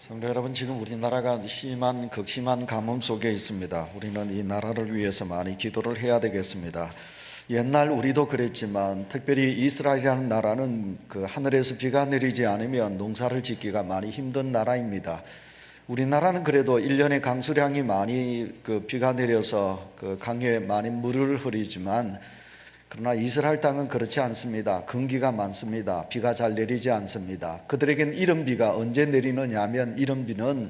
성도 여러분, 지금 우리나라가 극심한 가뭄 속에 있습니다. 우리는 이 나라를 위해서 많이 기도를 해야 되겠습니다. 옛날 우리도 그랬지만 특별히 이스라엘이라는 나라는 하늘에서 비가 내리지 않으면 농사를 짓기가 많이 힘든 나라입니다. 우리나라는 그래도 1년에 강수량이 많이 비가 내려서 강에 많이 물을 흐리지만, 그러나 이스라엘 땅은 그렇지 않습니다. 건기가 많습니다. 비가 잘 내리지 않습니다. 그들에겐 이른 비가 언제 내리느냐 하면, 이른 비는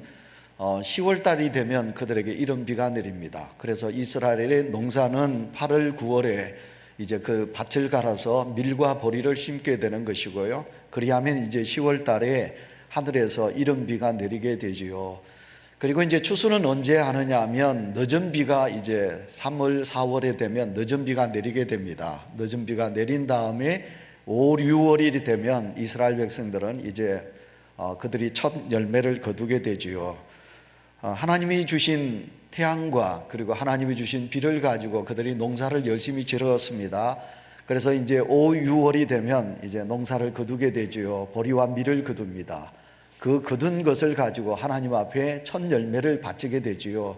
10월 달이 되면 그들에게 이른 비가 내립니다. 그래서 이스라엘의 농사는 8월, 9월에 이제 그 밭을 갈아서 밀과 보리를 심게 되는 것이고요. 그리하면 이제 10월 달에 하늘에서 이른 비가 내리게 되지요. 그리고 이제 추수는 언제 하느냐 하면, 늦은 비가 이제 3월, 4월에 되면 늦은 비가 내리게 됩니다. 늦은 비가 내린 다음에 5, 6월이 되면 이스라엘 백성들은 이제 그들이 첫 열매를 거두게 되지요. 하나님이 주신 태양과 그리고 하나님이 주신 비를 가지고 그들이 농사를 열심히 지었습니다. 그래서 이제 5, 6월이 되면 이제 농사를 거두게 되지요. 보리와 밀을 거둡니다. 그 거둔 것을 가지고 하나님 앞에 첫 열매를 바치게 되지요.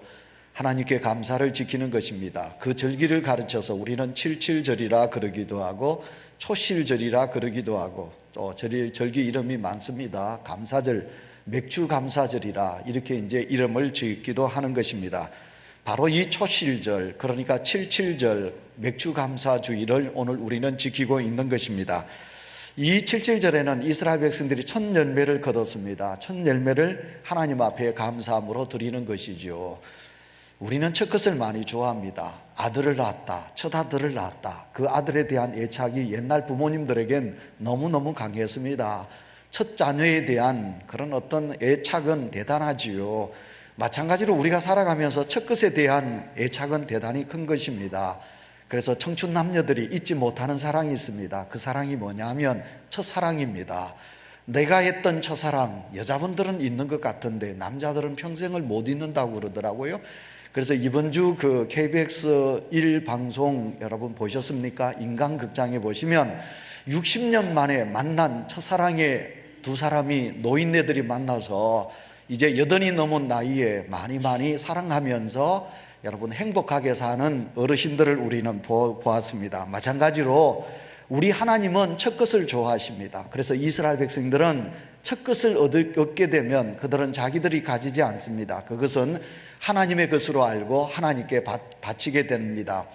하나님께 감사를 지키는 것입니다. 그 절기를 가르쳐서 우리는 칠칠절이라 그러기도 하고 초실절이라 그러기도 하고, 또 절기 이름이 많습니다. 감사절, 맥주감사절이라 이렇게 이제 이름을 짓기도 하는 것입니다. 바로 이 초실절, 그러니까 칠칠절, 맥주감사주의를 오늘 우리는 지키고 있는 것입니다. 이 칠칠절에는 이스라엘 백성들이 첫 열매를 거뒀습니다. 첫 열매를 하나님 앞에 감사함으로 드리는 것이죠. 우리는 첫 것을 많이 좋아합니다. 아들을 낳았다, 첫 아들을 낳았다. 그 아들에 대한 애착이 옛날 부모님들에겐 너무너무 강했습니다. 첫 자녀에 대한 그런 어떤 애착은 대단하지요. 마찬가지로 우리가 살아가면서 첫 것에 대한 애착은 대단히 큰 것입니다. 그래서 청춘 남녀들이 잊지 못하는 사랑이 있습니다. 그 사랑이 뭐냐면 첫사랑입니다. 내가 했던 첫사랑, 여자분들은 있는 것 같은데 남자들은 평생을 못 잊는다고 그러더라고요. 그래서 이번 주 KBS 1 방송 여러분 보셨습니까? 인간극장에 보시면 60년 만에 만난 첫사랑의 두 사람이, 노인네들이 만나서 이제 80이 넘은 나이에 많이 사랑하면서 여러분 행복하게 사는 어르신들을 우리는 보았습니다. 마찬가지로 우리 하나님은 첫 것을 좋아하십니다. 그래서 이스라엘 백성들은 첫 것을 얻게 되면 그들은 자기들이 가지지 않습니다. 그것은 하나님의 것으로 알고 하나님께 바치게 됩니다.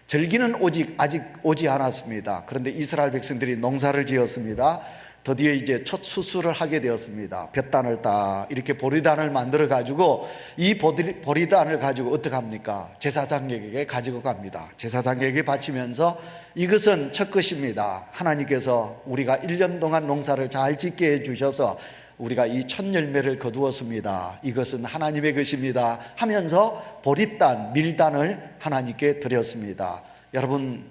절기는 아직 오지 않았습니다. 그런데 이스라엘 백성들이 농사를 지었습니다. 드디어 이제 첫 수술을 하게 되었습니다. 볕단을 딱 이렇게 보리단을 만들어 가지고 이 보리단을 가지고 어떻게 합니까? 제사장에게 가지고 갑니다. 제사장에게 바치면서 이것은 첫 것입니다. 하나님께서 우리가 1년 동안 농사를 잘 짓게 해주셔서 우리가 이 첫 열매를 거두었습니다. 이것은 하나님의 것입니다 하면서 보리단, 밀단을 하나님께 드렸습니다. 여러분,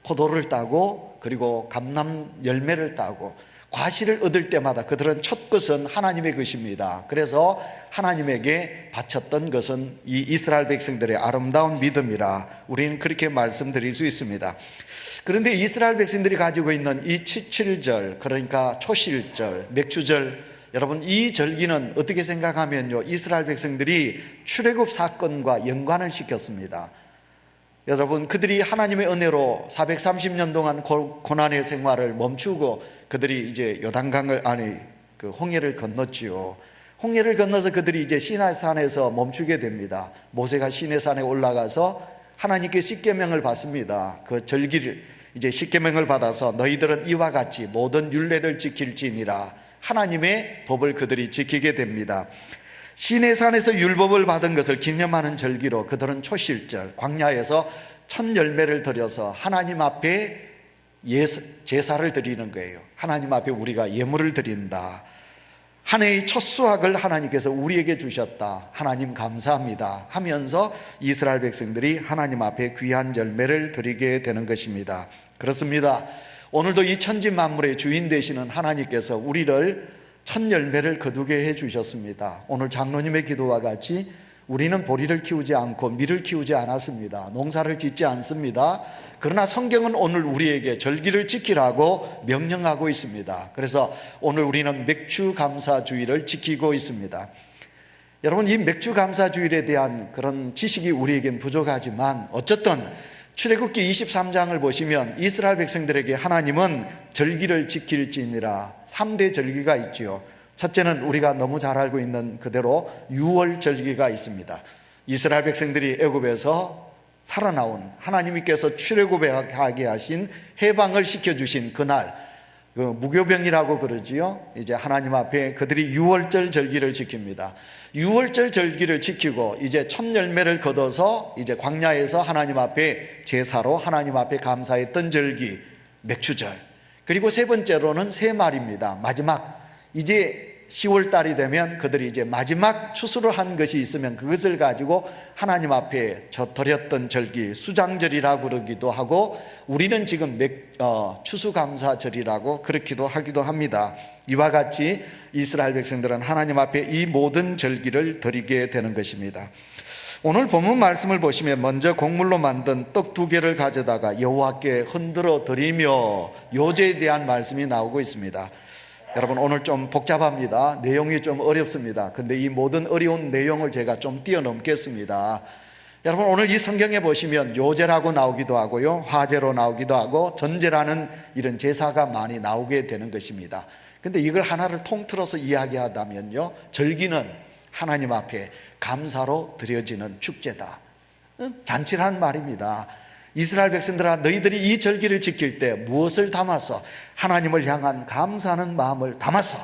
포도를 따고 그리고 감람 열매를 따고 과실을 얻을 때마다 그들은 첫 것은 하나님의 것입니다. 그래서 하나님에게 바쳤던 것은 이 이스라엘 백성들의 아름다운 믿음이라 우리는 그렇게 말씀드릴 수 있습니다. 그런데 이스라엘 백성들이 가지고 있는 이 칠칠절, 그러니까 초실절, 맥주절, 여러분 이 절기는 어떻게 생각하면요, 이스라엘 백성들이 출애굽 사건과 연관을 시켰습니다. 여러분, 그들이 하나님의 은혜로 430년 동안 고난의 생활을 멈추고 그들이 이제 요단강을 홍해를 건넜지요. 홍해를 건너서 그들이 이제 시내산에서 멈추게 됩니다. 모세가 시내산에 올라가서 하나님께 십계명을 받습니다. 그 절기를 이제 십계명을 받아서 너희들은 이와 같이 모든 율례를 지킬지니라, 하나님의 법을 그들이 지키게 됩니다. 시내산에서 율법을 받은 것을 기념하는 절기로 그들은 초실절, 광야에서 첫 열매를 드려서 하나님 앞에 제사를 드리는 거예요. 하나님 앞에 우리가 예물을 드린다. 한 해의 첫 수확을 하나님께서 우리에게 주셨다. 하나님 감사합니다 하면서 이스라엘 백성들이 하나님 앞에 귀한 열매를 드리게 되는 것입니다. 그렇습니다. 오늘도 이 천지 만물의 주인 되시는 하나님께서 우리를 첫 열매를 거두게 해 주셨습니다. 오늘 장로님의 기도와 같이 우리는 보리를 키우지 않고 밀을 키우지 않았습니다. 농사를 짓지 않습니다. 그러나 성경은 오늘 우리에게 절기를 지키라고 명령하고 있습니다. 그래서 오늘 우리는 맥추감사주의를 지키고 있습니다. 여러분, 이 맥추감사주일에 대한 그런 지식이 우리에겐 부족하지만 어쨌든 출애굽기 23장을 보시면 이스라엘 백성들에게 하나님은 절기를 지킬지니라 3대 절기가 있지요. 첫째는 우리가 너무 잘 알고 있는 그대로 유월 절기가 있습니다. 이스라엘 백성들이 애굽에서 살아나온 하나님께서 출애굽하게 하신 해방을 시켜주신 그날, 그 무교병이라고 그러지요. 이제 하나님 앞에 그들이 유월절 절기를 지킵니다. 유월절 절기를 지키고 이제 첫 열매를 거둬서 이제 광야에서 하나님 앞에 제사로 하나님 앞에 감사했던 절기 맥추절. 그리고 세 번째로는 새 말입니다. 마지막 이제 10월 달이 되면 그들이 이제 마지막 추수를 한 것이 있으면 그것을 가지고 하나님 앞에 드렸던 절기 수장절이라고 그러기도 하고 우리는 지금 추수감사절이라고 그렇기도 하기도 합니다. 이와 같이 이스라엘 백성들은 하나님 앞에 이 모든 절기를 드리게 되는 것입니다. 오늘 본문 말씀을 보시면 먼저 곡물로 만든 떡 2개를 가져다가 여호와께 흔들어 드리며 요제에 대한 말씀이 나오고 있습니다. 여러분, 오늘 좀 복잡합니다. 내용이 좀 어렵습니다. 근데 이 모든 어려운 내용을 제가 좀 뛰어넘겠습니다. 여러분, 오늘 이 성경에 보시면 요제라고 나오기도 하고요, 화제로 나오기도 하고 전제라는 이런 제사가 많이 나오게 되는 것입니다. 근데 이걸 하나를 통틀어서 이야기하다면요, 절기는 하나님 앞에 감사로 드려지는 축제다, 잔치라는 말입니다. 이스라엘 백성들아, 너희들이 이 절기를 지킬 때 무엇을 담아서? 하나님을 향한 감사하는 마음을 담아서.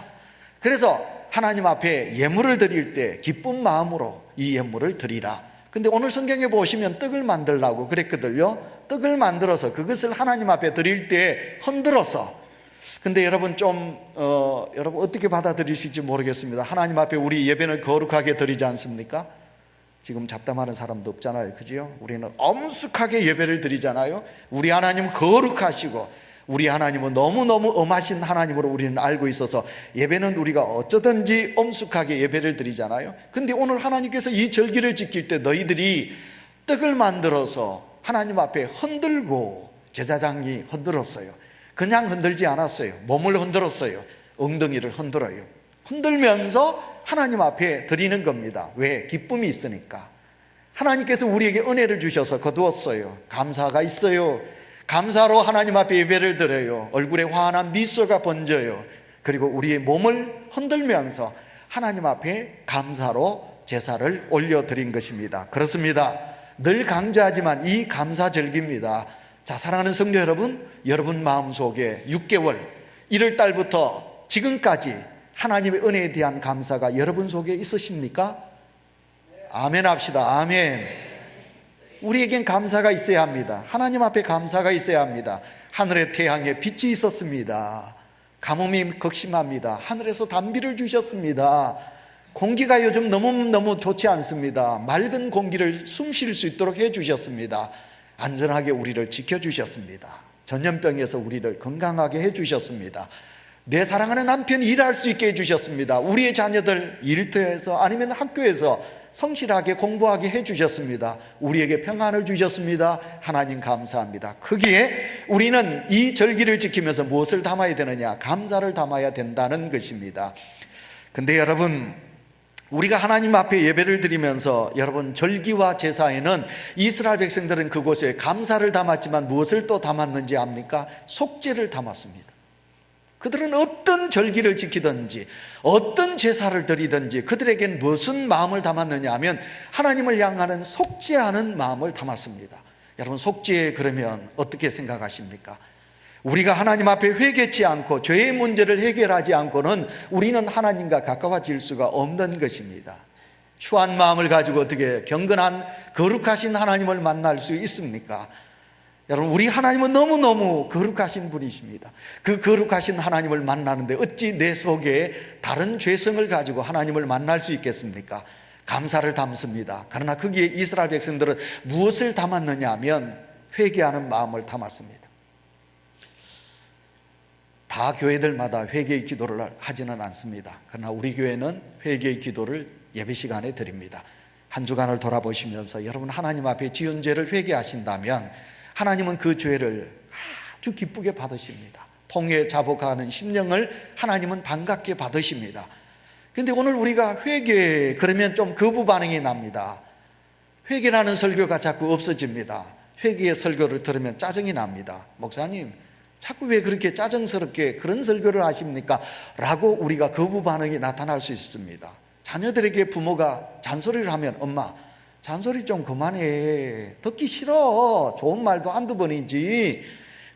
그래서 하나님 앞에 예물을 드릴 때 기쁜 마음으로 이 예물을 드리라. 근데 오늘 성경에 보시면 떡을 만들라고 그랬거든요. 떡을 만들어서 그것을 하나님 앞에 드릴 때 흔들어서. 근데 여러분 여러분 어떻게 받아들이실지 모르겠습니다. 하나님 앞에 우리 예배는 거룩하게 드리지 않습니까? 지금 잡담하는 사람도 없잖아요, 그죠? 우리는 엄숙하게 예배를 드리잖아요. 우리 하나님은 거룩하시고 우리 하나님은 너무너무 엄하신 하나님으로 우리는 알고 있어서 예배는 우리가 어쩌든지 엄숙하게 예배를 드리잖아요. 근데 오늘 하나님께서 이 절기를 지킬 때 너희들이 떡을 만들어서 하나님 앞에 흔들고, 제사장이 흔들었어요. 그냥 흔들지 않았어요. 몸을 흔들었어요. 엉덩이를 흔들어요. 흔들면서 하나님 앞에 드리는 겁니다. 왜? 기쁨이 있으니까. 하나님께서 우리에게 은혜를 주셔서 거두었어요. 감사가 있어요. 감사로 하나님 앞에 예배를 드려요. 얼굴에 환한 미소가 번져요. 그리고 우리의 몸을 흔들면서 하나님 앞에 감사로 제사를 올려드린 것입니다. 그렇습니다. 늘 강조하지만 이 감사절기입니다. 자, 사랑하는 성도 여러분, 여러분 마음속에 6개월 1월 달부터 지금까지 하나님의 은혜에 대한 감사가 여러분 속에 있으십니까? 아멘 합시다. 아멘. 우리에겐 감사가 있어야 합니다. 하나님 앞에 감사가 있어야 합니다. 하늘의 태양에 빛이 있었습니다. 가뭄이 극심합니다. 하늘에서 단비를 주셨습니다. 공기가 요즘 너무너무 좋지 않습니다. 맑은 공기를 숨 쉴 수 있도록 해주셨습니다. 안전하게 우리를 지켜주셨습니다. 전염병에서 우리를 건강하게 해주셨습니다. 내 사랑하는 남편이 일할 수 있게 해주셨습니다. 우리의 자녀들 일터에서 아니면 학교에서 성실하게 공부하게 해주셨습니다. 우리에게 평안을 주셨습니다. 하나님 감사합니다. 거기에 우리는 이 절기를 지키면서 무엇을 담아야 되느냐? 감사를 담아야 된다는 것입니다. 근데 여러분, 우리가 하나님 앞에 예배를 드리면서 여러분 절기와 제사에는 이스라엘 백성들은 그곳에 감사를 담았지만 무엇을 또 담았는지 압니까? 속죄를 담았습니다. 그들은 어떤 절기를 지키든지 어떤 제사를 드리든지 그들에겐 무슨 마음을 담았느냐 하면 하나님을 향하는 속죄하는 마음을 담았습니다. 여러분, 속죄 그러면 어떻게 생각하십니까? 우리가 하나님 앞에 회개치 않고 죄의 문제를 해결하지 않고는 우리는 하나님과 가까워질 수가 없는 것입니다. 추한 마음을 가지고 어떻게 경건한 거룩하신 하나님을 만날 수 있습니까? 여러분, 우리 하나님은 너무너무 거룩하신 분이십니다. 그 거룩하신 하나님을 만나는데 어찌 내 속에 다른 죄성을 가지고 하나님을 만날 수 있겠습니까? 감사를 담습니다. 그러나 거기에 이스라엘 백성들은 무엇을 담았느냐 하면 회개하는 마음을 담았습니다. 다 교회들마다 회개의 기도를 하지는 않습니다. 그러나 우리 교회는 회개의 기도를 예배 시간에 드립니다. 한 주간을 돌아보시면서 여러분 하나님 앞에 지은 죄를 회개하신다면 하나님은 그 죄를 아주 기쁘게 받으십니다. 통회 자복하는 심령을 하나님은 반갑게 받으십니다. 근데 오늘 우리가 회개 그러면 좀 거부 반응이 납니다. 회개라는 설교가 자꾸 없어집니다. 회개의 설교를 들으면 짜증이 납니다. 목사님 자꾸 왜 그렇게 짜증스럽게 그런 설교를 하십니까? 라고 우리가 거부 반응이 나타날 수 있습니다. 자녀들에게 부모가 잔소리를 하면 엄마 잔소리 좀 그만해, 듣기 싫어, 좋은 말도 한두 번이지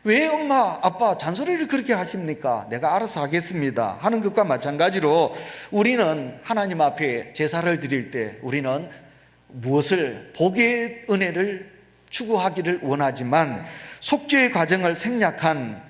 왜 엄마 아빠 잔소리를 그렇게 하십니까? 내가 알아서 하겠습니다 하는 것과 마찬가지로 우리는 하나님 앞에 제사를 드릴 때 우리는 무엇을 복의 은혜를 추구하기를 원하지만 속죄의 과정을 생략한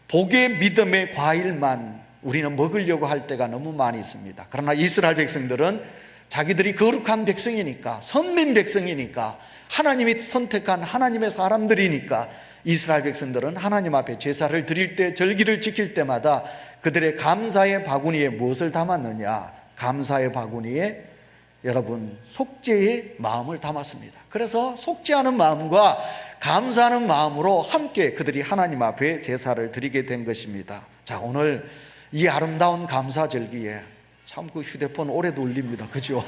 복의 믿음의 과일만 우리는 먹으려고 할 때가 너무 많이 있습니다. 그러나 이스라엘 백성들은 자기들이 거룩한 백성이니까, 선민 백성이니까, 하나님이 선택한 하나님의 사람들이니까 이스라엘 백성들은 하나님 앞에 제사를 드릴 때, 절기를 지킬 때마다 그들의 감사의 바구니에 무엇을 담았느냐? 감사의 바구니에 여러분 속죄의 마음을 담았습니다. 그래서 속죄하는 마음과 감사하는 마음으로 함께 그들이 하나님 앞에 제사를 드리게 된 것입니다. 자, 오늘 이 아름다운 감사절기에 참 그 휴대폰 오래 돌립니다. 그죠?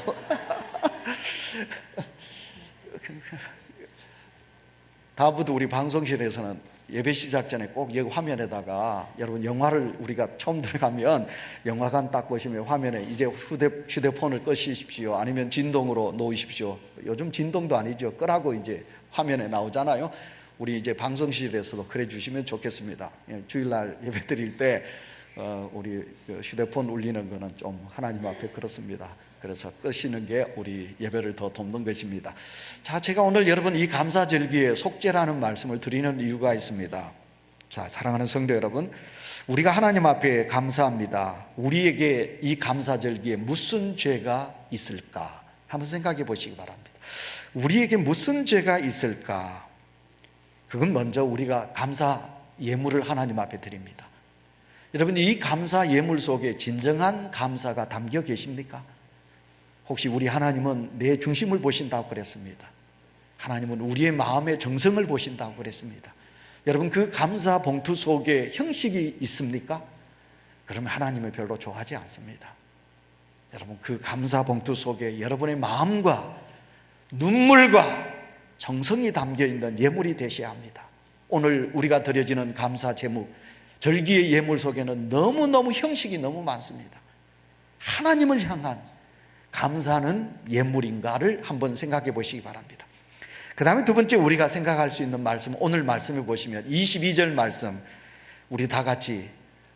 다음부터 우리 방송실에서는 예배 시작 전에 꼭 여기 화면에다가 여러분 영화를 우리가 처음 들어가면 영화관 딱 보시면 화면에 이제 휴대폰을 끄십시오 아니면 진동으로 놓으십시오. 요즘 진동도 아니죠. 끄라고 이제 화면에 나오잖아요. 우리 이제 방송실에서도 그래 주시면 좋겠습니다. 주일날 예배 드릴 때 우리 휴대폰 울리는 거는 좀 하나님 앞에 그렇습니다. 그래서 끄시는 게 우리 예배를 더 돕는 것입니다. 자, 제가 오늘 여러분 이 감사절기에 속죄라는 말씀을 드리는 이유가 있습니다. 자, 사랑하는 성도 여러분, 우리가 하나님 앞에 감사합니다. 우리에게 이 감사절기에 무슨 죄가 있을까? 한번 생각해 보시기 바랍니다. 우리에게 무슨 죄가 있을까? 그건 먼저 우리가 감사 예물을 하나님 앞에 드립니다. 여러분, 이 감사 예물 속에 진정한 감사가 담겨 계십니까? 혹시 우리 하나님은 내 중심을 보신다고 그랬습니다. 하나님은 우리의 마음의 정성을 보신다고 그랬습니다. 여러분, 그 감사 봉투 속에 형식이 있습니까? 그러면 하나님을 별로 좋아하지 않습니다. 여러분, 그 감사 봉투 속에 여러분의 마음과 눈물과 정성이 담겨 있는 예물이 되셔야 합니다. 오늘 우리가 드려지는 감사 제물, 절기의 예물 속에는 너무너무 형식이 너무 많습니다. 하나님을 향한 감사는 예물인가를 한번 생각해 보시기 바랍니다. 그 다음에 두 번째 우리가 생각할 수 있는 말씀, 오늘 말씀을 보시면 22절 말씀, 우리 다 같이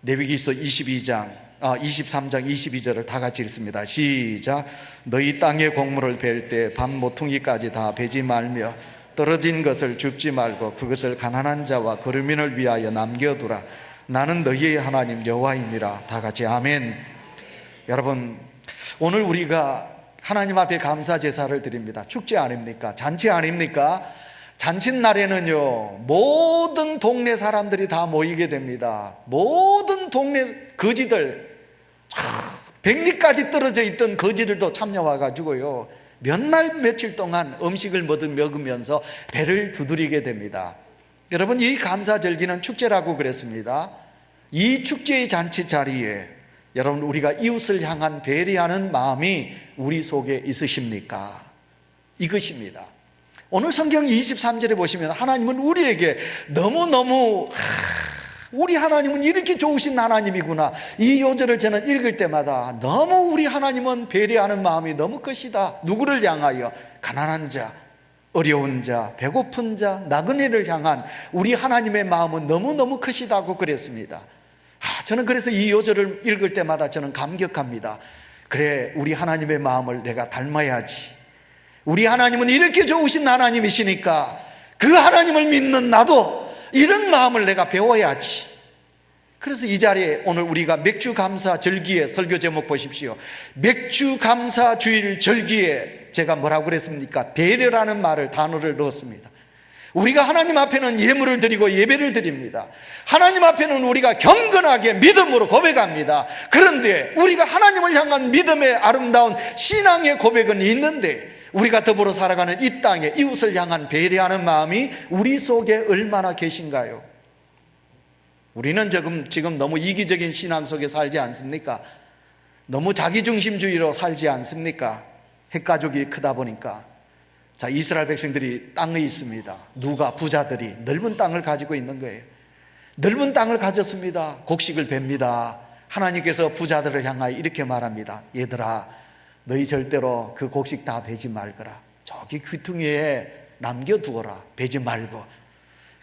레위기서 23장 22절을 다 같이 읽습니다. 시작. 너희 땅의 곡물을 벨 때 반 모퉁이까지 다 베지 말며 떨어진 것을 줍지 말고 그것을 가난한 자와 거류민을 위하여 남겨두라. 나는 너희의 하나님 여호와이니라. 다 같이 아멘. 여러분, 오늘 우리가 하나님 앞에 감사 제사를 드립니다. 축제 아닙니까? 잔치 아닙니까? 잔칫날에는요, 모든 동네 사람들이 다 모이게 됩니다. 모든 동네 거지들, 백리까지 떨어져 있던 거지들도 참여와가지고요, 몇 날 며칠 동안 음식을 먹으면서 배를 두드리게 됩니다. 여러분, 이 감사절기는 축제라고 그랬습니다. 이 축제의 잔치 자리에 여러분, 우리가 이웃을 향한 배려하는 마음이 우리 속에 있으십니까? 이것입니다. 오늘 성경 23절에 보시면 하나님은 우리에게 너무너무 우리 하나님은 이렇게 좋으신 하나님이구나, 이 요절을 저는 읽을 때마다 너무 우리 하나님은 배려하는 마음이 너무 크시다. 누구를 향하여? 가난한 자, 어려운 자, 배고픈 자, 나그네를 향한 우리 하나님의 마음은 너무너무 크시다고 그랬습니다. 저는 그래서 이 요절을 읽을 때마다 저는 감격합니다. 그래, 우리 하나님의 마음을 내가 닮아야지. 우리 하나님은 이렇게 좋으신 하나님이시니까 그 하나님을 믿는 나도 이런 마음을 내가 배워야지. 그래서 이 자리에 오늘 우리가 맥주 감사 절기의 설교 제목 보십시오. 맥주 감사 주일 절기에 제가 뭐라고 그랬습니까? 배려라는 단어를 넣었습니다. 우리가 하나님 앞에는 예물을 드리고 예배를 드립니다. 하나님 앞에는 우리가 경건하게 믿음으로 고백합니다. 그런데 우리가 하나님을 향한 믿음의 아름다운 신앙의 고백은 있는데 우리가 더불어 살아가는 이 땅에 이웃을 향한 배려하는 마음이 우리 속에 얼마나 계신가요? 우리는 지금 너무 이기적인 신앙 속에 살지 않습니까? 너무 자기중심주의로 살지 않습니까? 핵가족이 크다 보니까. 자, 이스라엘 백성들이 땅에 있습니다. 누가? 부자들이 넓은 땅을 가지고 있는 거예요. 넓은 땅을 가졌습니다. 곡식을 뱁니다. 하나님께서 부자들을 향하여 이렇게 말합니다. 얘들아, 너희 절대로 그 곡식 다 베지 말거라. 저기 귀퉁이에 남겨두어라. 베지 말고.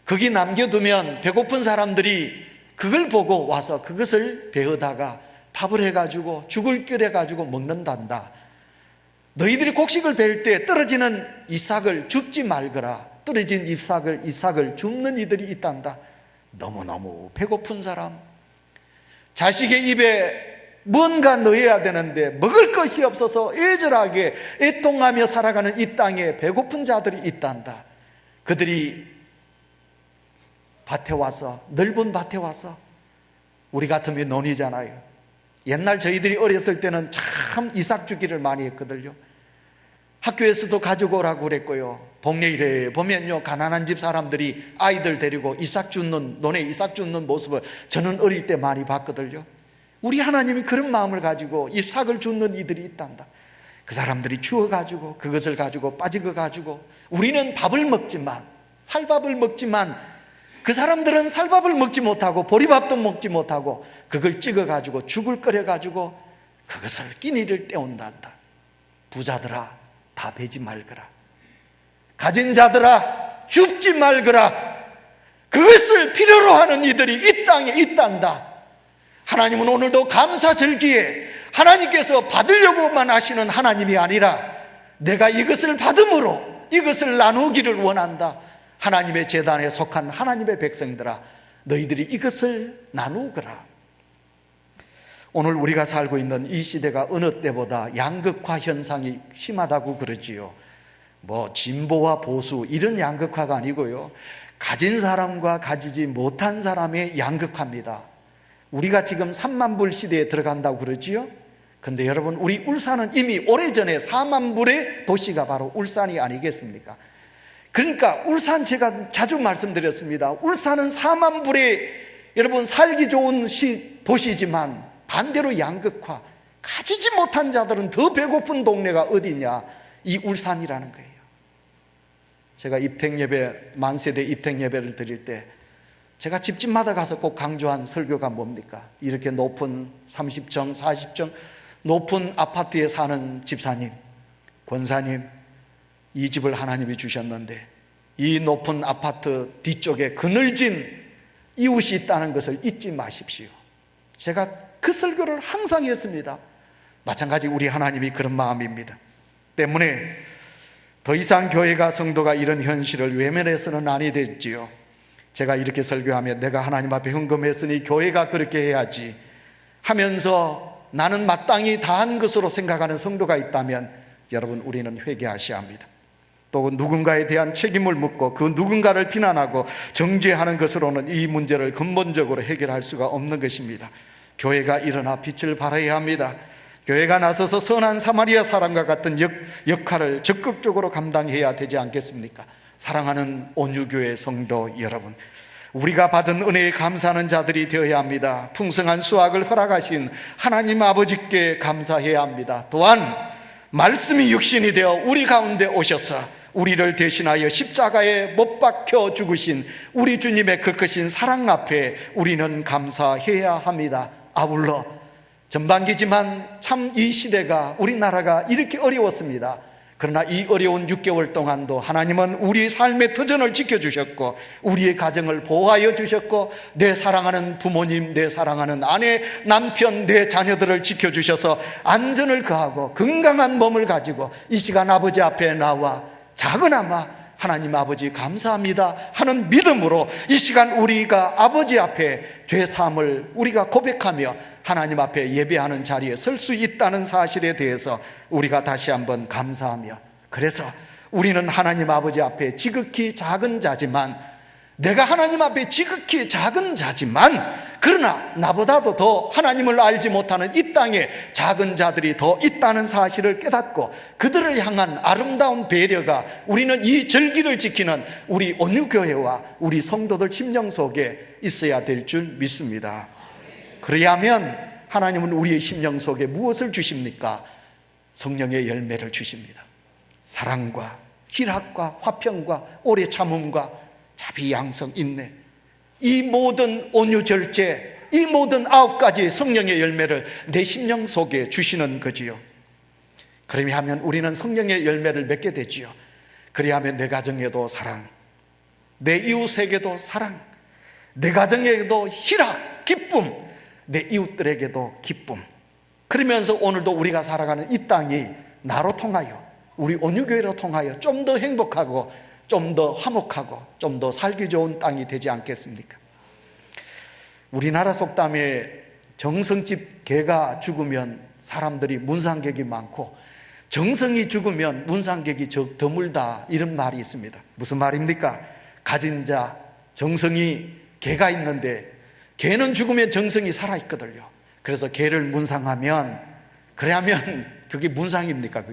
거기 남겨두면 배고픈 사람들이 그걸 보고 와서 그것을 베어다가 밥을 해가지고 죽을 끓여가지고 먹는단다. 너희들이 곡식을 벨 때 떨어지는 이삭을 줍지 말거라. 떨어진 이삭을 줍는 이들이 있단다. 너무너무 배고픈 사람, 자식의 입에 뭔가 넣어야 되는데 먹을 것이 없어서 애절하게 애통하며 살아가는 이 땅에 배고픈 자들이 있단다. 그들이 밭에 와서, 넓은 밭에 와서, 우리 같으면 논이잖아요. 옛날 저희들이 어렸을 때는 참 이삭 주기를 많이 했거든요. 학교에서도 가지고 오라고 그랬고요. 동네 일에 보면요, 가난한 집 사람들이 아이들 데리고 논에 이삭 줍는 모습을 저는 어릴 때 많이 봤거든요. 우리 하나님이 그런 마음을 가지고 이삭을 줍는 이들이 있단다. 그 사람들이 주워가지고 그것을 가지고 빠지고 가지고 우리는 밥을 먹지만, 살밥을 먹지만, 그 사람들은 살밥을 먹지 못하고 보리밥도 먹지 못하고 그걸 찍어가지고 죽을 끓여가지고 그것을 끼니를 때운단다. 부자들아, 다 베지 말거라. 가진 자들아, 줍지 말거라. 그것을 필요로 하는 이들이 이 땅에 있단다. 하나님은 오늘도 감사절기에 하나님께서 받으려고만 하시는 하나님이 아니라 내가 이것을 받음으로 이것을 나누기를 원한다. 하나님의 제단에 속한 하나님의 백성들아, 너희들이 이것을 나누거라. 오늘 우리가 살고 있는 이 시대가 어느 때보다 양극화 현상이 심하다고 그러지요. 뭐 진보와 보수 이런 양극화가 아니고요, 가진 사람과 가지지 못한 사람의 양극화입니다. 우리가 지금 3만 불 시대에 들어간다고 그러지요. 근데 여러분, 우리 울산은 이미 오래전에 4만 불의 도시가 바로 울산이 아니겠습니까? 그러니까 울산, 제가 자주 말씀드렸습니다. 울산은 4만 불의 여러분 살기 좋은 도시지만 반대로 양극화, 가지지 못한 자들은 더 배고픈 동네가 어디냐? 이 울산이라는 거예요. 제가 입택예배, 만세대 입택예배를 드릴 때 제가 집집마다 가서 꼭 강조한 설교가 뭡니까? 이렇게 높은 30층, 40층 높은 아파트에 사는 집사님, 권사님, 이 집을 하나님이 주셨는데 이 높은 아파트 뒤쪽에 그늘진 이웃이 있다는 것을 잊지 마십시오. 제가 그 설교를 항상 했습니다. 마찬가지 우리 하나님이 그런 마음입니다. 때문에 더 이상 교회가, 성도가 이런 현실을 외면해서는 아니 됐지요. 제가 이렇게 설교하면 내가 하나님 앞에 헌금했으니 교회가 그렇게 해야지 하면서 나는 마땅히 다한 것으로 생각하는 성도가 있다면 여러분, 우리는 회개하셔야 합니다. 또 누군가에 대한 책임을 묻고 그 누군가를 비난하고 정죄하는 것으로는 이 문제를 근본적으로 해결할 수가 없는 것입니다. 교회가 일어나 빛을 발해야 합니다. 교회가 나서서 선한 사마리아 사람과 같은 역할을 적극적으로 감당해야 되지 않겠습니까? 사랑하는 온유교회 성도 여러분, 우리가 받은 은혜에 감사하는 자들이 되어야 합니다. 풍성한 수확을 허락하신 하나님 아버지께 감사해야 합니다. 또한 말씀이 육신이 되어 우리 가운데 오셔서 우리를 대신하여 십자가에 못 박혀 죽으신 우리 주님의 그 크신 사랑 앞에 우리는 감사해야 합니다. 아울러 전반기지만 참 이 시대가, 우리나라가 이렇게 어려웠습니다. 그러나 이 어려운 6개월 동안도 하나님은 우리 삶의 터전을 지켜주셨고 우리의 가정을 보호하여 주셨고 내 사랑하는 부모님, 내 사랑하는 아내, 남편, 내 자녀들을 지켜주셔서 안전을 거하고 건강한 몸을 가지고 이 시간 아버지 앞에 나와 작은아마 하나님 아버지 감사합니다 하는 믿음으로 이 시간 우리가 아버지 앞에 죄사함을 우리가 고백하며 하나님 앞에 예배하는 자리에 설 수 있다는 사실에 대해서 우리가 다시 한번 감사하며, 그래서 우리는 하나님 아버지 앞에 지극히 작은 자지만, 내가 하나님 앞에 지극히 작은 자지만 그러나 나보다도 더 하나님을 알지 못하는 이 땅에 작은 자들이 더 있다는 사실을 깨닫고 그들을 향한 아름다운 배려가 우리는 이 절기를 지키는 우리 온유교회와 우리 성도들 심령 속에 있어야 될 줄 믿습니다. 그래야면 하나님은 우리의 심령 속에 무엇을 주십니까? 성령의 열매를 주십니다. 사랑과 희락과 화평과 오래 참음과 자비, 양성, 인내, 이 모든 온유, 절제, 이 모든 9가지 성령의 열매를 내 심령 속에 주시는 거지요. 그러면 우리는 성령의 열매를 맺게 되지요. 그리하면 내 가정에도 사랑, 내 이웃에게도 사랑, 내 가정에게도 희락, 기쁨, 내 이웃들에게도 기쁨. 그러면서 오늘도 우리가 살아가는 이 땅이 나로 통하여, 우리 온유교회로 통하여 좀 더 행복하고 좀 더 화목하고 좀 더 살기 좋은 땅이 되지 않겠습니까? 우리나라 속담에 정성집 개가 죽으면 사람들이 문상객이 많고 정성이 죽으면 문상객이 드물다, 이런 말이 있습니다. 무슨 말입니까? 가진 자 정성이 개가 있는데 개는 죽으면 정성이 살아있거든요. 그래서 개를 문상하면, 그러면 그게 문상입니까?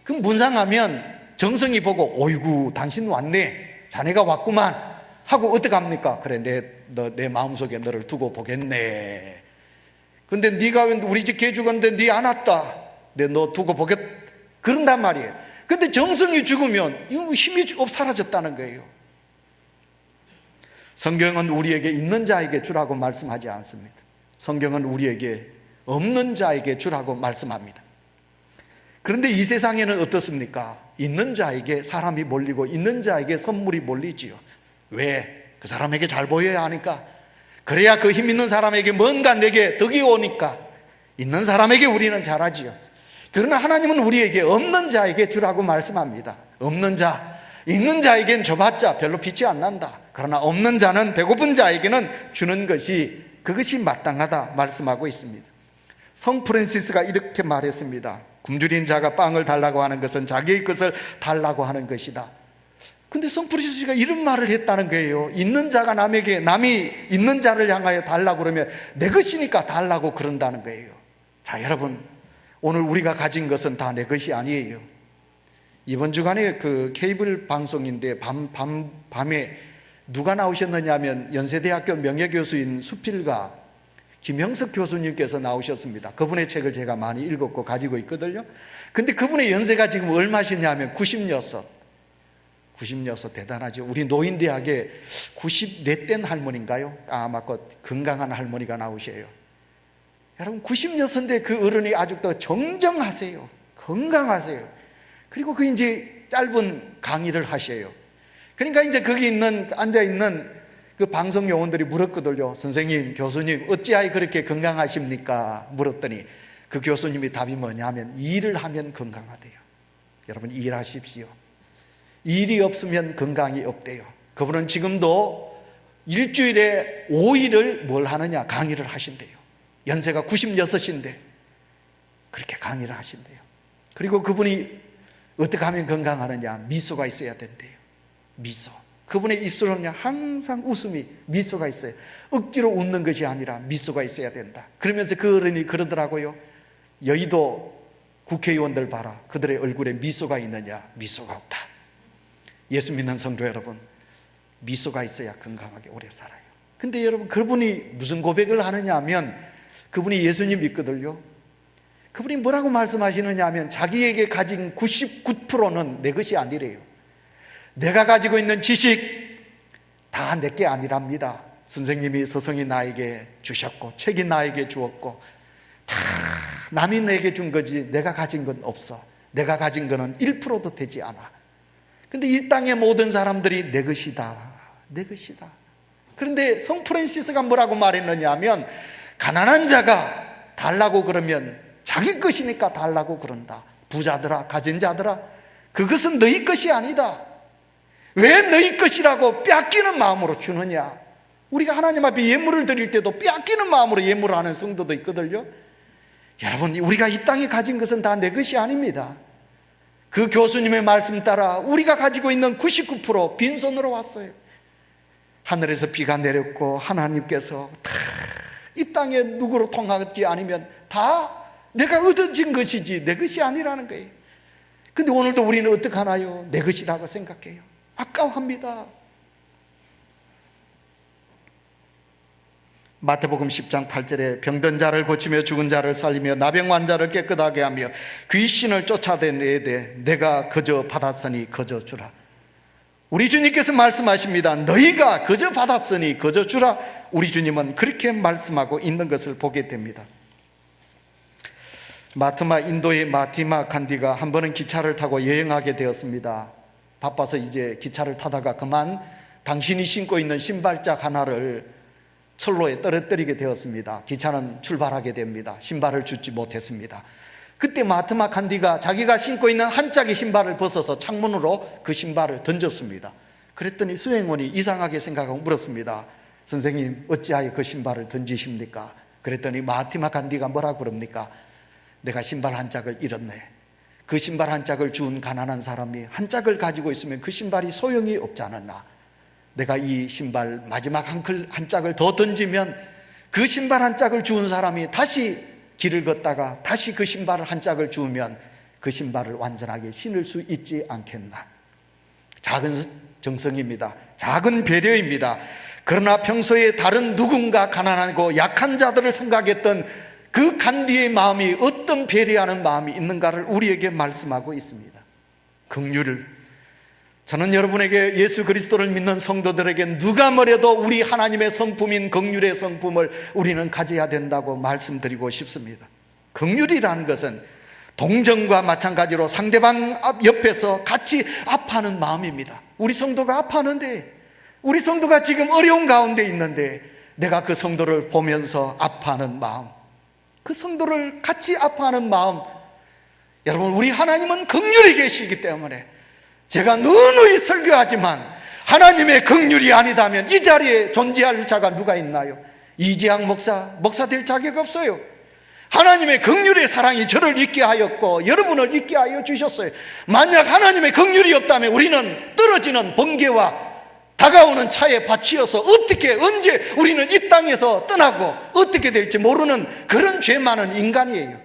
그럼 문상하면 정성이 보고 어이구 당신 왔네, 자네가 왔구만 하고 어떡합니까? 그래, 내 마음속에 너를 두고 보겠네. 근데 네가 왜 우리 집 개 죽었는데 네 안 왔다, 내 너 두고 보겠, 그런단 말이에요. 근데 정성이 죽으면 힘이 사라졌다는 거예요. 성경은 우리에게 있는 자에게 주라고 말씀하지 않습니다. 성경은 우리에게 없는 자에게 주라고 말씀합니다. 그런데 이 세상에는 어떻습니까? 있는 자에게 사람이 몰리고 있는 자에게 선물이 몰리지요. 왜? 그 사람에게 잘 보여야 하니까. 그래야 그 힘 있는 사람에게 뭔가 내게 덕이 오니까 있는 사람에게 우리는 잘하지요. 그러나 하나님은 우리에게 없는 자에게 주라고 말씀합니다. 없는 자, 있는 자에겐 줘봤자 별로 빛이 안 난다. 그러나 없는 자는, 배고픈 자에게는 주는 것이, 그것이 마땅하다 말씀하고 있습니다. 성 프란시스가 이렇게 말했습니다. 굶주린 자가 빵을 달라고 하는 것은 자기의 것을 달라고 하는 것이다. 근데 성 프란시스가 이런 말을 했다는 거예요. 있는 자가 남에게, 남이 있는 자를 향하여 달라고 그러면 내 것이니까 달라고 그런다는 거예요. 자, 여러분, 오늘 우리가 가진 것은 다 내 것이 아니에요. 이번 주간에 그 케이블 방송인데 밤에 누가 나오셨느냐 하면 연세대학교 명예교수인 수필가 김형석 교수님께서 나오셨습니다. 그분의 책을 제가 많이 읽었고 가지고 있거든요. 근데 그분의 연세가 지금 얼마시냐면 96. 대단하죠. 우리 노인대학에 94된 할머니인가요? 아마 그 건강한 할머니가 나오셔요. 여러분, 96인데 그 어른이 아직도 정정하세요. 건강하세요. 그리고 그 이제 짧은 강의를 하셔요. 그러니까 이제 거기 앉아있는 그 방송 요원들이 물었거든요. 선생님, 교수님, 어찌하여 그렇게 건강하십니까? 물었더니 그 교수님이 답이 뭐냐면, 일을 하면 건강하대요. 여러분, 일하십시오. 일이 없으면 건강이 없대요. 그분은 지금도 일주일에 5일을 뭘 하느냐? 강의를 하신대요. 연세가 96인데 그렇게 강의를 하신대요. 그리고 그분이 어떻게 하면 건강하느냐? 미소가 있어야 된대요. 미소. 그분의 입술은 항상 웃음이, 미소가 있어요. 억지로 웃는 것이 아니라 미소가 있어야 된다. 그러면서 그 어른이 그러더라고요. 여의도 국회의원들 봐라. 그들의 얼굴에 미소가 있느냐? 미소가 없다. 예수 믿는 성도 여러분, 미소가 있어야 건강하게 오래 살아요. 근데 여러분, 그분이 무슨 고백을 하느냐 하면, 그분이 예수님 믿거든요. 그분이 뭐라고 말씀하시느냐 하면, 자기에게 가진 99%는 내 것이 아니래요. 내가 가지고 있는 지식 다 내게 아니랍니다. 선생님이 서성이 나에게 주셨고 책이 나에게 주었고 다 남이 내게 준 거지 내가 가진 건 없어. 내가 가진 거는 1%도 되지 않아. 근데 이 땅의 모든 사람들이 내 것이다, 내 것이다. 그런데 성 프란시스가 뭐라고 말했느냐 하면, 가난한 자가 달라고 그러면 자기 것이니까 달라고 그런다. 부자들아, 가진 자들아, 그것은 너희 것이 아니다. 왜 너희 것이라고 빼앗기는 마음으로 주느냐? 우리가 하나님 앞에 예물을 드릴 때도 빼앗기는 마음으로 예물을 하는 성도도 있거든요. 여러분, 우리가 이 땅에 가진 것은 다 내 것이 아닙니다. 그 교수님의 말씀 따라 우리가 가지고 있는 99% 빈손으로 왔어요. 하늘에서 비가 내렸고 하나님께서 다 이 땅에 누구로 통하지 않으면 다 내가 얻어진 것이지 내 것이 아니라는 거예요. 근데 오늘도 우리는 어떻게 하나요? 내 것이라고 생각해요. 아까워합니다. 마태복음 10장 8절에 병든 자를 고치며 죽은 자를 살리며 나병 환자를 깨끗하게 하며 귀신을 쫓아내되 내가 거저 받았으니 거저 주라. 우리 주님께서 말씀하십니다. 너희가 거저 받았으니 거저 주라. 우리 주님은 그렇게 말씀하고 있는 것을 보게 됩니다. 인도의 마티마 간디가 한 번은 기차를 타고 여행하게 되었습니다. 바빠서 이제 기차를 타다가 그만 당신이 신고 있는 신발짝 하나를 철로에 떨어뜨리게 되었습니다. 기차는 출발하게 됩니다. 신발을 줍지 못했습니다. 그때 마트마 간디가 자기가 신고 있는 한 짝의 신발을 벗어서 창문으로 그 신발을 던졌습니다. 그랬더니 수행원이 이상하게 생각하고 물었습니다. 선생님, 어찌하여 그 신발을 던지십니까? 그랬더니 마티마 간디가 뭐라고 그럽니까? 내가 신발 한 짝을 잃었네. 그 신발 한 짝을 준 가난한 사람이 한 짝을 가지고 있으면 그 신발이 소용이 없지 않았나? 내가 이 신발 마지막 한 짝을 더 던지면 그 신발 한 짝을 주운 사람이 다시 길을 걷다가 다시 그 신발을 한 짝을 주우면 그 신발을 완전하게 신을 수 있지 않겠나? 작은 정성입니다. 작은 배려입니다. 그러나 평소에 다른 누군가 가난하고 약한 자들을 생각했던 그 간디의 마음이 어떤 배려하는 마음이 있는가를 우리에게 말씀하고 있습니다. 긍휼을, 저는 여러분에게 예수 그리스도를 믿는 성도들에게 누가 뭐래도 우리 하나님의 성품인 긍휼의 성품을 우리는 가져야 된다고 말씀드리고 싶습니다. 긍휼이라는 것은 동정과 마찬가지로 상대방 옆에서 같이 아파하는 마음입니다. 우리 성도가 아파하는데, 우리 성도가 지금 어려운 가운데 있는데 내가 그 성도를 보면서 아파하는 마음, 그 성도를 같이 아파하는 마음, 여러분, 우리 하나님은 긍휼히 계시기 때문에 제가 누누이 설교하지만 하나님의 긍휼이 아니다면 이 자리에 존재할 자가 누가 있나요? 이재학 목사 될 자격 없어요. 하나님의 긍휼의 사랑이 저를 있게 하였고 여러분을 있게 하여 주셨어요. 만약 하나님의 긍휼이 없다면 우리는 떨어지는 번개와 다가오는 차에 받치여서 어떻게 언제 우리는 이 땅에서 떠나고 어떻게 될지 모르는 그런 죄 많은 인간이에요.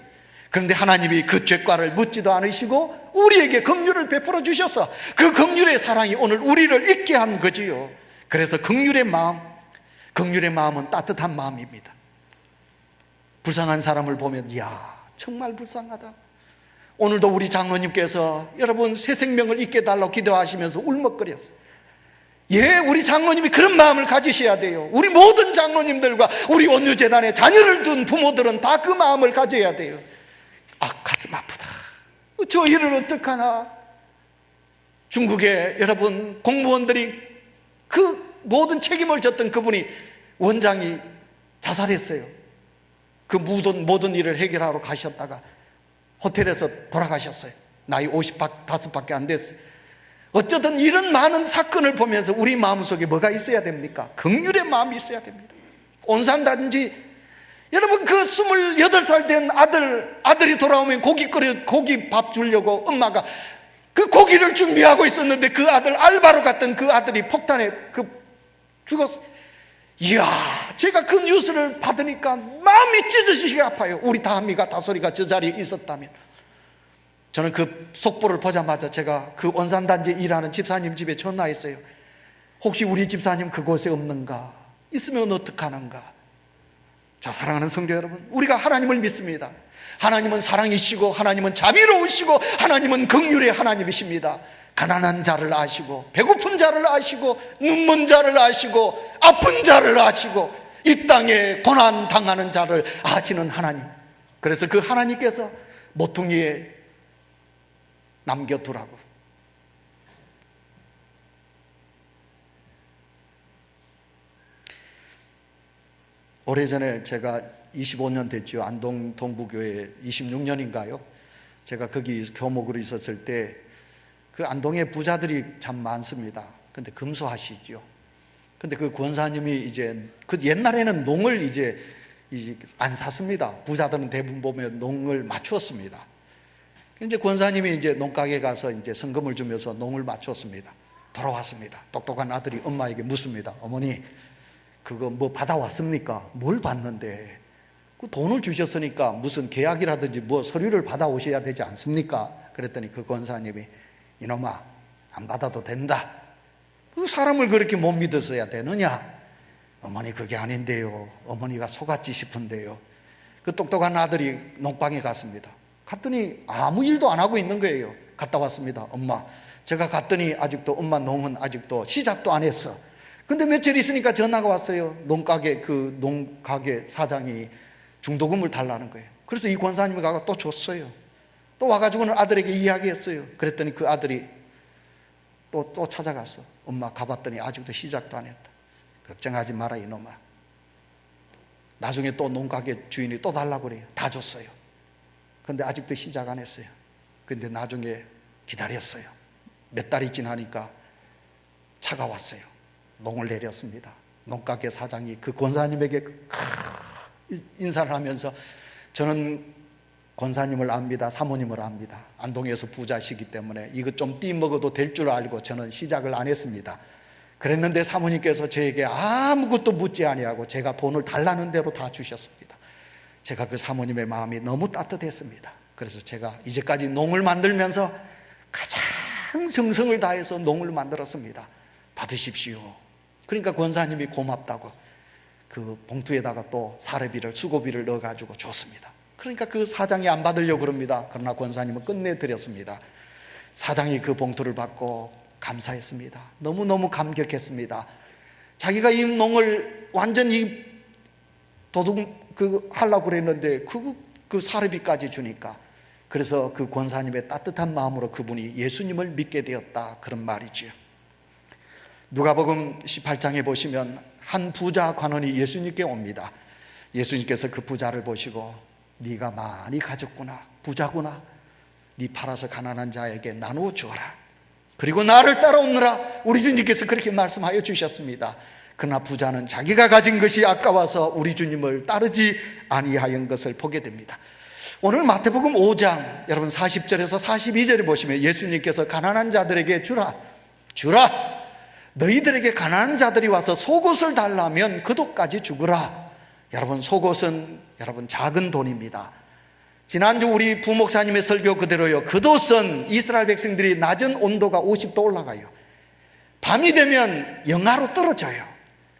그런데 하나님이 그 죄과를 묻지도 않으시고 우리에게 긍휼을 베풀어 주셔서 그 긍휼의 사랑이 오늘 우리를 있게 한 거지요. 그래서 긍휼의 마음은 따뜻한 마음입니다. 불쌍한 사람을 보면 이야, 정말 불쌍하다. 오늘도 우리 장로님께서 여러분 새 생명을 잊게 달라고 기도하시면서 울먹거렸어요. 예, 우리 장로님이 그런 마음을 가지셔야 돼요. 우리 모든 장로님들과 우리 온유재단에 자녀를 둔 부모들은 다 그 마음을 가져야 돼요. 아, 가슴 아프다. 저 일을 어떡하나. 중국에 여러분 공무원들이 그 모든 책임을 졌던 그분이 원장이 자살했어요. 그 모든 일을 해결하러 가셨다가 호텔에서 돌아가셨어요. 나이 55밖에 안 됐어요. 어쩌든 이런 많은 사건을 보면서 우리 마음속에 뭐가 있어야 됩니까? 긍휼의 마음이 있어야 됩니다. 온산단지 여러분 그 28살 된 아들이 돌아오면 고기 밥 주려고 엄마가 그 고기를 준비하고 있었는데 그 아들 알바로 갔던 그 아들이 폭탄에 죽었어요. 이야, 제가 그 뉴스를 받으니까 마음이 찢어지게 아파요. 우리 다미가 다소리가 저 자리에 있었다면. 저는 그 속보를 보자마자 제가 그 원산단지에 일하는 집사님 집에 전화했어요. 혹시 우리 집사님 그곳에 없는가? 있으면 어떡하는가? 자, 사랑하는 성도 여러분, 우리가 하나님을 믿습니다. 하나님은 사랑이시고 하나님은 자비로우시고 하나님은 긍휼의 하나님이십니다. 가난한 자를 아시고 배고픈 자를 아시고 눈먼 자를 아시고 아픈 자를 아시고 이 땅에 고난 당하는 자를 아시는 하나님. 그래서 그 하나님께서 모퉁이에 남겨두라고. 오래전에 제가 25년 됐죠. 안동 동부교회 26년인가요? 제가 거기 교목으로 있었을 때 그 안동에 부자들이 참 많습니다. 근데 금수하시죠. 근데 그 권사님이 이제 그 옛날에는 농을 이제 안 샀습니다. 부자들은 대부분 보면 농을 맞추었습니다. 이제 권사님이 이제 농가게 가서 이제 성금을 주면서 농을 맞췄습니다. 돌아왔습니다. 똑똑한 아들이 엄마에게 묻습니다. 어머니, 그거 뭐 받아왔습니까? 뭘 받는데? 그 돈을 주셨으니까 무슨 계약이라든지 뭐 서류를 받아오셔야 되지 않습니까? 그랬더니 그 권사님이, 이놈아, 안 받아도 된다. 그 사람을 그렇게 못 믿었어야 되느냐? 어머니, 그게 아닌데요. 어머니가 속았지 싶은데요. 그 똑똑한 아들이 농방에 갔습니다. 갔더니 아무 일도 안 하고 있는 거예요. 갔다 왔습니다. 엄마, 제가 갔더니 아직도 엄마 농은 아직도 시작도 안 했어. 근데 며칠 있으니까 전화가 왔어요. 그 농가게 사장이 중도금을 달라는 거예요. 그래서 이 권사님이 가서 또 줬어요. 또 와가지고는 아들에게 이야기했어요. 그랬더니 그 아들이 또 찾아갔어. 엄마, 가봤더니 아직도 시작도 안 했다. 걱정하지 마라 이놈아. 나중에 또 농가게 주인이 또 달라고 그래요. 다 줬어요. 근데 아직도 시작 안 했어요. 근데 나중에 기다렸어요. 몇 달이 지나니까 차가 왔어요. 농을 내렸습니다. 농가게 사장이 그 권사님에게 인사를 하면서, 저는 권사님을 압니다. 사모님을 압니다. 안동에서 부자시기 때문에 이거 좀 띠먹어도 될 줄 알고 저는 시작을 안 했습니다. 그랬는데 사모님께서 저에게 아무것도 묻지 아니하고 제가 돈을 달라는 대로 다 주셨습니다. 제가 그 사모님의 마음이 너무 따뜻했습니다. 그래서 제가 이제까지 농을 만들면서 가장 정성을 다해서 농을 만들었습니다. 받으십시오. 그러니까 권사님이 고맙다고 그 봉투에다가 또 사례비를, 수고비를 넣어가지고 줬습니다. 그러니까 그 사장이 안 받으려고 그럽니다. 그러나 권사님은 끝내드렸습니다. 사장이 그 봉투를 받고 감사했습니다. 너무너무 감격했습니다. 자기가 이 농을 완전히 하려고 그랬는데 그 사례비까지 주니까, 그래서 그 권사님의 따뜻한 마음으로 그분이 예수님을 믿게 되었다, 그런 말이지요. 누가복음 18장에 보시면 한 부자 관원이 예수님께 옵니다. 예수님께서 그 부자를 보시고, 네가 많이 가졌구나, 부자구나, 네 팔아서 가난한 자에게 나누어 주어라, 그리고 나를 따라오느라, 우리 주님께서 그렇게 말씀하여 주셨습니다. 그러나 부자는 자기가 가진 것이 아까워서 우리 주님을 따르지 아니하였던 것을 보게 됩니다. 오늘 마태복음 5장 여러분 40절에서 42절에 보시면 예수님께서 가난한 자들에게 주라, 너희들에게 가난한 자들이 와서 속옷을 달라면 그것까지 주거라. 여러분, 속옷은 여러분 작은 돈입니다. 지난주 우리 부목사님의 설교 그대로요, 겉옷은 이스라엘 백성들이 낮은 온도가 50도 올라가요. 밤이 되면 영하로 떨어져요.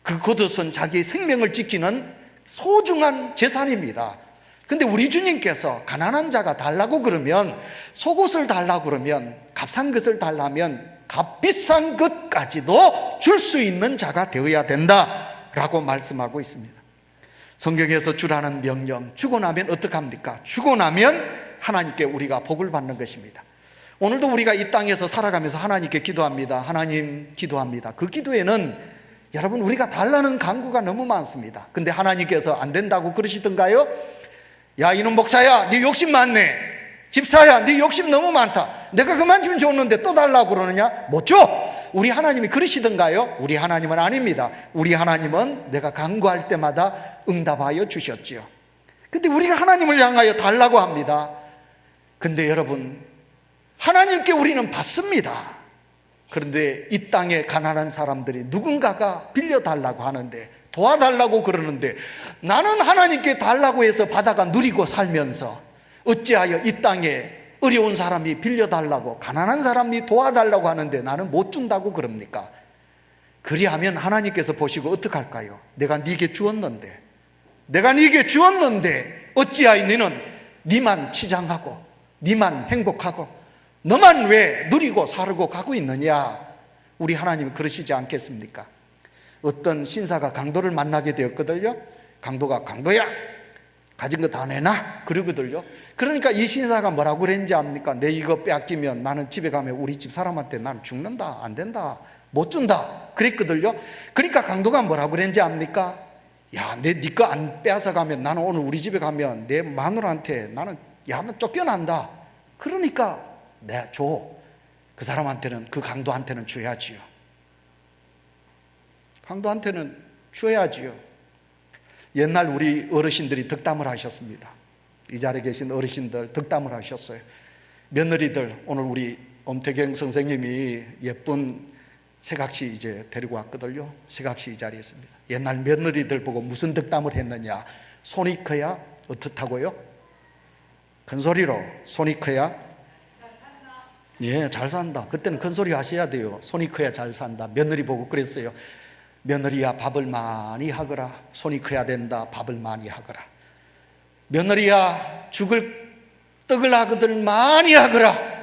그 겉옷은 자기의 생명을 지키는 소중한 재산입니다. 근데 우리 주님께서 가난한 자가 달라고 그러면, 속옷을 달라고 그러면, 값싼 것을 달라면 값비싼 것까지도 줄 수 있는 자가 되어야 된다라고 말씀하고 있습니다. 성경에서 주라는 명령, 주고 나면 어떡합니까? 주고 나면 하나님께 우리가 복을 받는 것입니다. 오늘도 우리가 이 땅에서 살아가면서 하나님께 기도합니다. 하나님, 기도합니다. 그 기도에는 여러분 우리가 달라는 간구가 너무 많습니다. 근데 하나님께서 안 된다고 그러시던가요? 야, 이놈 목사야, 네 욕심 많네. 집사야, 네 욕심 너무 많다. 내가 그만 줬는데 또 달라고 그러느냐? 못 줘. 우리 하나님이 그러시던가요? 우리 하나님은 아닙니다. 우리 하나님은 내가 간구할 때마다 응답하여 주셨지요. 근데 우리가 하나님을 향하여 달라고 합니다. 근데 여러분, 하나님께 우리는 받습니다. 그런데 이 땅에 가난한 사람들이 누군가가 빌려달라고 하는데, 도와달라고 그러는데, 나는 하나님께 달라고 해서 받아가 누리고 살면서 어찌하여 이 땅에 어려운 사람이 빌려달라고, 가난한 사람이 도와달라고 하는데 나는 못 준다고 그럽니까? 그리하면 하나님께서 보시고 어떡할까요? 내가 네게 주었는데 어찌하여 너는 네만 치장하고 네만 행복하고 너만 왜 누리고 살고 가고 있느냐? 우리 하나님은 그러시지 않겠습니까? 어떤 신사가 강도를 만나게 되었거든요. 강도가, 강도야, 가진 거 다 내놔, 그러거든요. 그러니까 이 신사가 뭐라고 그랬는지 압니까? 내 이거 빼앗기면 나는 집에 가면 우리 집 사람한테 나는 죽는다, 안 된다, 못 준다, 그랬거든요. 그러니까 강도가 뭐라고 그랬는지 압니까? 야, 네 거 안 빼앗아 가면 나는 오늘 우리 집에 가면 내 마누라한테 나는 쫓겨난다. 그러니까 내가 줘. 그 사람한테는, 그 강도한테는 줘야지요. 강도한테는 줘야지요. 옛날 우리 어르신들이 덕담을 하셨습니다. 이 자리에 계신 어르신들 덕담을 하셨어요. 며느리들, 오늘 우리 엄태경 선생님이 예쁜 세각시 이제 데리고 왔거든요. 세각시 이 자리에 있습니다. 옛날 며느리들 보고 무슨 덕담을 했느냐. 손이 커야 어떻다고요? 큰 소리로 손이 커야 예, 잘 산다. 그때는 큰 소리 하셔야 돼요. 손이 커야 잘 산다. 며느리 보고 그랬어요. 며느리야 밥을 많이 하거라. 손이 커야 된다. 밥을 많이 하거라. 며느리야 죽을 떡을 하거들 많이 하거라.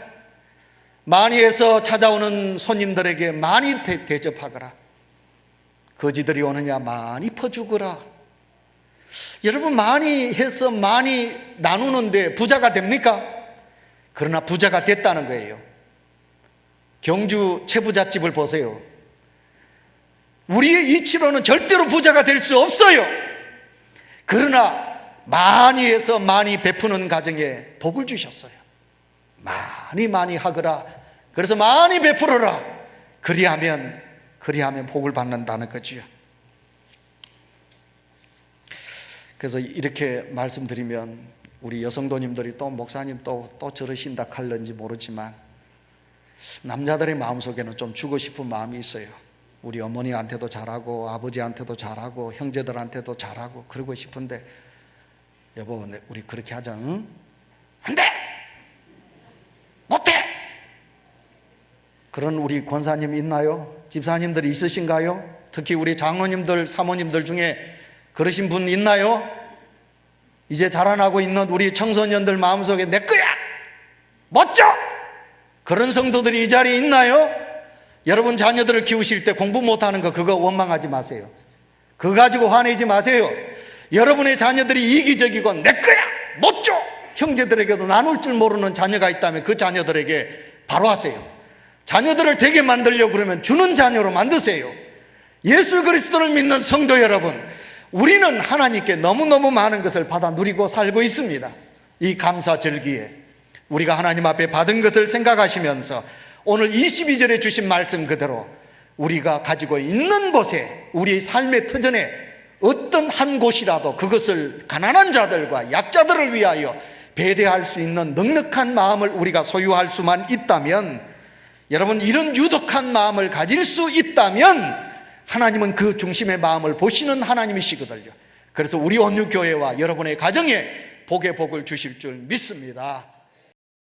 많이 해서 찾아오는 손님들에게 많이 대접하거라. 거지들이 오느냐 많이 퍼주거라. 여러분, 많이 해서 많이 나누는데 부자가 됩니까? 그러나 부자가 됐다는 거예요. 경주 최부잣집을 보세요. 우리의 이치로는 절대로 부자가 될 수 없어요. 그러나 많이 해서 많이 베푸는 가정에 복을 주셨어요. 많이 하거라. 그래서 많이 베풀어라. 그리하면 복을 받는다는 거지요. 그래서 이렇게 말씀드리면 우리 여성도님들이 또 목사님 또 저러신다 할는지 모르지만 남자들의 마음속에는 좀 주고 싶은 마음이 있어요. 우리 어머니한테도 잘하고 아버지한테도 잘하고 형제들한테도 잘하고 그러고 싶은데, 여보 우리 그렇게 하자. 응? 안 돼! 못해! 그런 우리 권사님 있나요? 집사님들이 있으신가요? 특히 우리 장로님들 사모님들 중에 그러신 분 있나요? 이제 자라나고 있는 우리 청소년들 마음속에 내 거야! 멋져! 그런 성도들이 이 자리에 있나요? 여러분 자녀들을 키우실 때 공부 못하는 거 그거 원망하지 마세요. 그거 가지고 화내지 마세요. 여러분의 자녀들이 이기적이고 내 거야! 멋져! 형제들에게도 나눌 줄 모르는 자녀가 있다면 그 자녀들에게 바로 하세요. 자녀들을 되게 만들려고 그러면 주는 자녀로 만드세요. 예수 그리스도를 믿는 성도 여러분, 우리는 하나님께 너무너무 많은 것을 받아 누리고 살고 있습니다. 이 감사절기에 우리가 하나님 앞에 받은 것을 생각하시면서 오늘 22절에 주신 말씀 그대로 우리가 가지고 있는 곳에, 우리 삶의 터전에 어떤 한 곳이라도 그것을 가난한 자들과 약자들을 위하여 배려할 수 있는 넉넉한 마음을 우리가 소유할 수만 있다면, 여러분 이런 유독한 마음을 가질 수 있다면 하나님은 그 중심의 마음을 보시는 하나님이시거든요. 그래서 우리 온유교회와 여러분의 가정에 복의 복을 주실 줄 믿습니다.